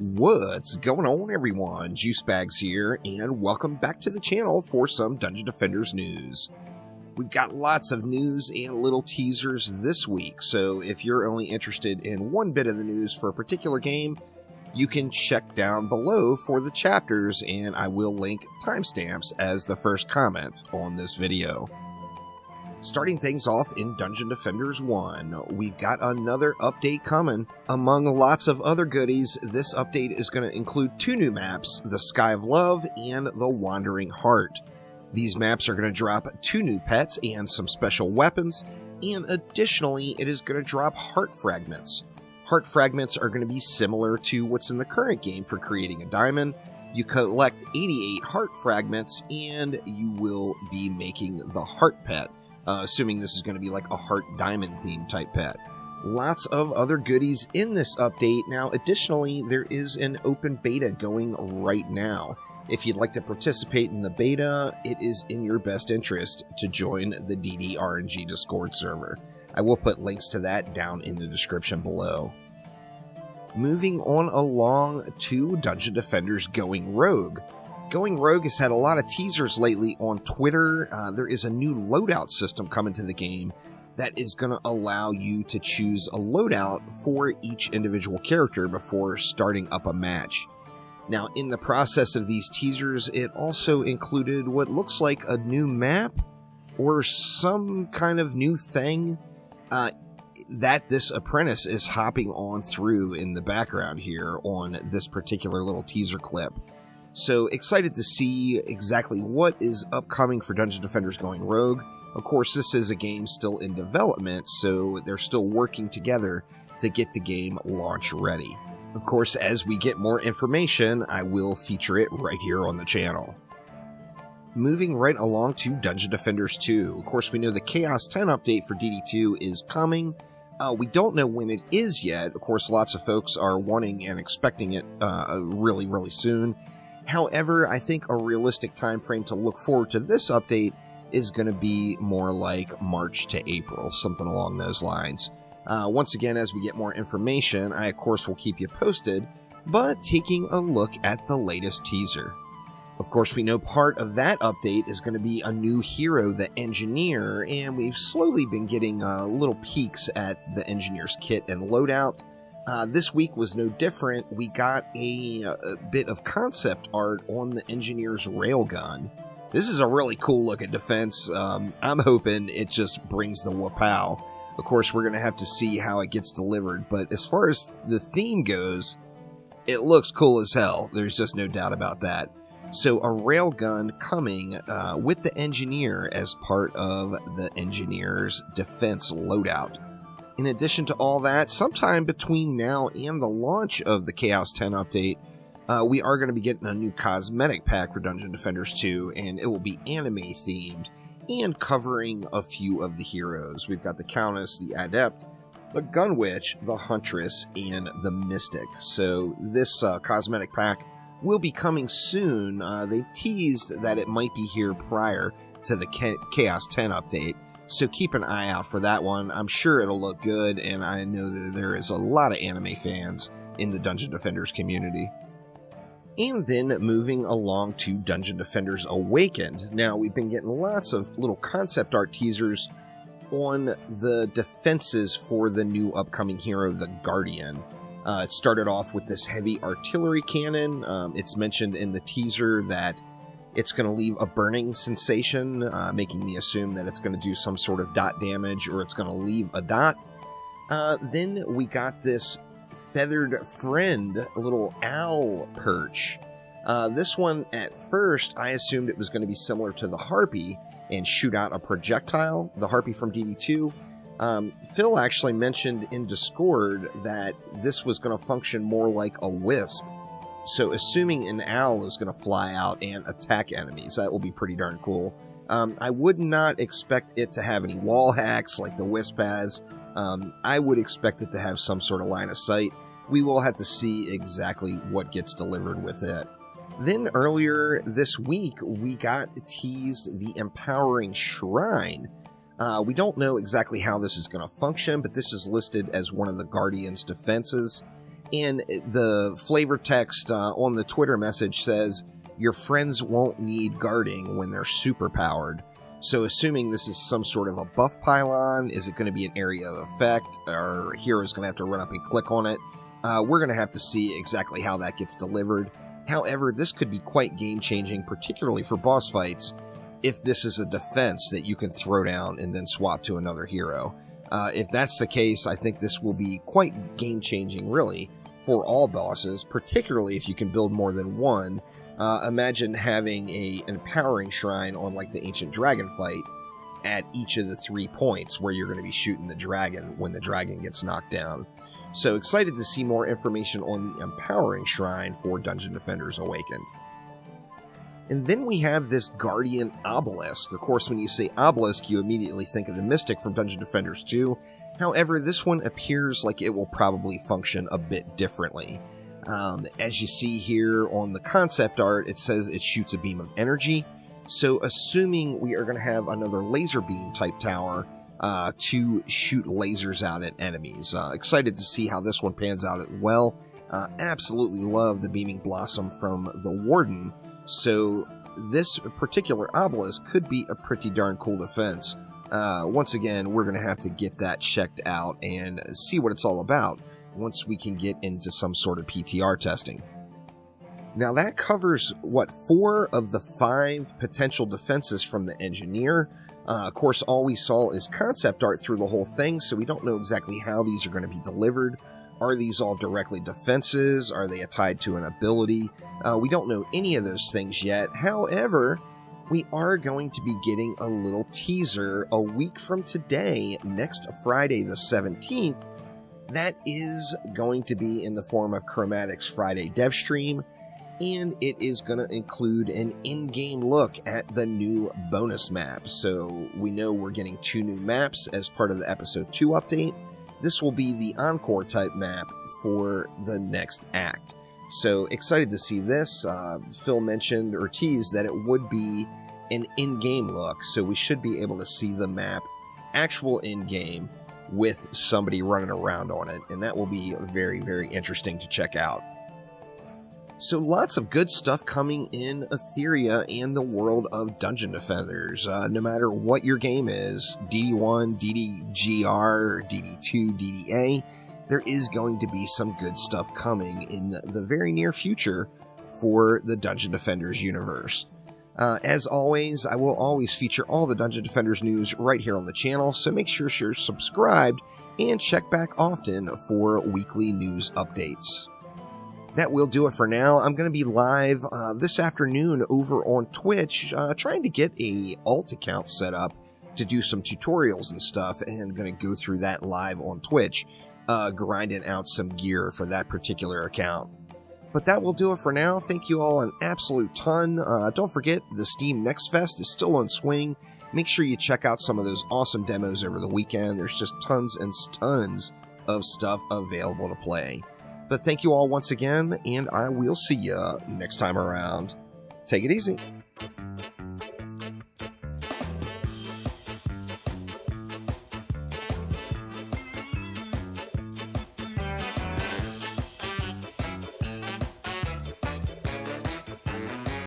What's going on, everyone? Juicebags here, and welcome back to the channel for some Dungeon Defenders news. We've got lots of news and little teasers this week, so if you're only interested in one bit of the news for a particular game, you can check down below for the chapters, and I will link timestamps as the first comment on this video. Starting things off in Dungeon Defenders 1, we've got another update coming. Among lots of other goodies, this update is going to include two new maps, the Sky of Love and the Wandering Heart. These maps are going to drop two new pets and some special weapons, and additionally, it is going to drop heart fragments. Heart fragments are going to be similar to what's in the current game for creating a diamond. You collect 88 heart fragments, and you will be making the heart pet. Assuming this is going to be like a heart diamond theme type pet. Lots of other goodies in this update. Now, additionally, there is an open beta going right now. If you'd like to participate in the beta, it is in your best interest to join the DDRNG Discord server. I will put links to that down in the description below. Moving on along to Dungeon Defenders Going Rogue. Going Rogue has had a lot of teasers lately on Twitter. There is a new loadout system coming to the game that is going to allow you to choose a loadout for each individual character before starting up a match. Now, in the process of these teasers, it also included what looks like a new map or some kind of new thing that this apprentice is hopping on through in the background here on this particular little teaser clip. So excited to see exactly what is upcoming for Dungeon Defenders Going Rogue. Of course, this is a game still in development, so they're still working together to get the game launch ready. Of course, as we get more information, I will feature it right here on the channel. Moving right along to Dungeon Defenders 2. Of course, we know the Chaos 10 update for DD2 is coming. We don't know when it is yet. Of course, lots of folks are wanting and expecting it really, really soon. However, I think a realistic time frame to look forward to this update is going to be more like March to April, something along those lines. Once again, as we get more information, I of course will keep you posted, but taking a look at the latest teaser. Of course, we know part of that update is going to be a new hero, the Engineer, and we've slowly been getting little peeks at the Engineer's kit and loadout. This week was no different. We got a bit of concept art on the Engineer's railgun. This is a really cool looking defense. I'm hoping it just brings the whoop-pow. Of course, we're going to have to see how it gets delivered, but as far as the theme goes, it looks cool as hell. There's just no doubt about that. So a railgun coming with the Engineer as part of the Engineer's defense loadout. In addition to all that, sometime between now and the launch of the Chaos 10 update, we are going to be getting a new cosmetic pack for Dungeon Defenders 2, and it will be anime themed and covering a few of the heroes. We've got the Countess, the Adept, the Gun Witch, the Huntress, and the Mystic. So this cosmetic pack will be coming soon. They teased that it might be here prior to the Chaos 10 update. So keep an eye out for that one. I'm sure it'll look good, and I know that there is a lot of anime fans in the Dungeon Defenders community. And then moving along to Dungeon Defenders Awakened. Now, we've been getting lots of little concept art teasers on the defenses for the new upcoming hero, the Guardian. It started off with this heavy artillery cannon. It's mentioned in the teaser that it's going to leave a burning sensation, making me assume that it's going to do some sort of dot damage, or it's going to leave a dot. Then we got this feathered friend, a little owl perch. This one, at first, I assumed it was going to be similar to the Harpy and shoot out a projectile, the Harpy from DD2. Phil actually mentioned in Discord that this was going to function more like a wisp. So assuming an owl is going to fly out and attack enemies, that will be pretty darn cool. I would not expect it to have any wall hacks like the Wisp has. I would expect it to have some sort of line of sight. We will have to see exactly what gets delivered with it. Then earlier this week, we got teased the Empowering Shrine. We don't know exactly how this is going to function, but this is listed as one of the Guardian's defenses. And the flavor text on the Twitter message says, your friends won't need guarding when they're super powered. So assuming this is some sort of a buff pylon, is it going to be an area of effect? Our hero's going to have to run up and click on it? We're going to have to see exactly how that gets delivered. However, this could be quite game-changing, particularly for boss fights, if this is a defense that you can throw down and then swap to another hero. If that's the case, I think this will be quite game-changing, really, for all bosses, particularly if you can build more than one. Imagine having an empowering shrine on like the ancient dragon fight at each of the 3 points where you're going to be shooting the dragon when the dragon gets knocked down. So excited to see more information on the empowering shrine for Dungeon Defenders Awakened. And then we have this Guardian Obelisk. Of course, when you say Obelisk, you immediately think of the Mystic from Dungeon Defenders 2. However, this one appears like it will probably function a bit differently. As you see here on the concept art, it says it shoots a beam of energy. So assuming we are going to have another laser beam type tower to shoot lasers out at enemies. Excited to see how this one pans out as well. Absolutely love the Beaming Blossom from the Warden. So this particular obelisk could be a pretty darn cool defense. Once again, we're going to have to get that checked out and see what it's all about once we can get into some sort of PTR testing. Now that covers, 4 of the 5 potential defenses from the Engineer. Of course, all we saw is concept art through the whole thing, so we don't know exactly how these are going to be delivered. Are these all directly defenses? Are they tied to an ability? We don't know any of those things yet. However, we are going to be getting a little teaser a week from today, next Friday the 17th. That is going to be in the form of Chromatic's Friday dev stream, and it is going to include an in-game look at the new bonus map. So we know we're getting 2 new maps as part of the Episode 2 update. This will be the Encore type map for the next act. So excited to see this. Phil mentioned or teased that it would be an in-game look, so we should be able to see the map actual in-game with somebody running around on it, and that will be very, very interesting to check out. So lots of good stuff coming in Etheria and the world of Dungeon Defenders. No matter what your game is, DD1, DDGR, DD2, DDA, there is going to be some good stuff coming in the very near future for the Dungeon Defenders universe. As always, I will always feature all the Dungeon Defenders news right here on the channel, so make sure you're subscribed and check back often for weekly news updates. That will do it for now. I'm going to be live this afternoon over on Twitch, trying to get a alt account set up to do some tutorials and stuff, and going to go through that live on Twitch, grinding out some gear for that particular account. But that will do it for now. Thank you all an absolute ton. Don't forget, the Steam Next Fest is still on swing. Make sure you check out some of those awesome demos over the weekend. There's just tons and tons of stuff available to play. But thank you all once again, and I will see you next time around. Take it easy.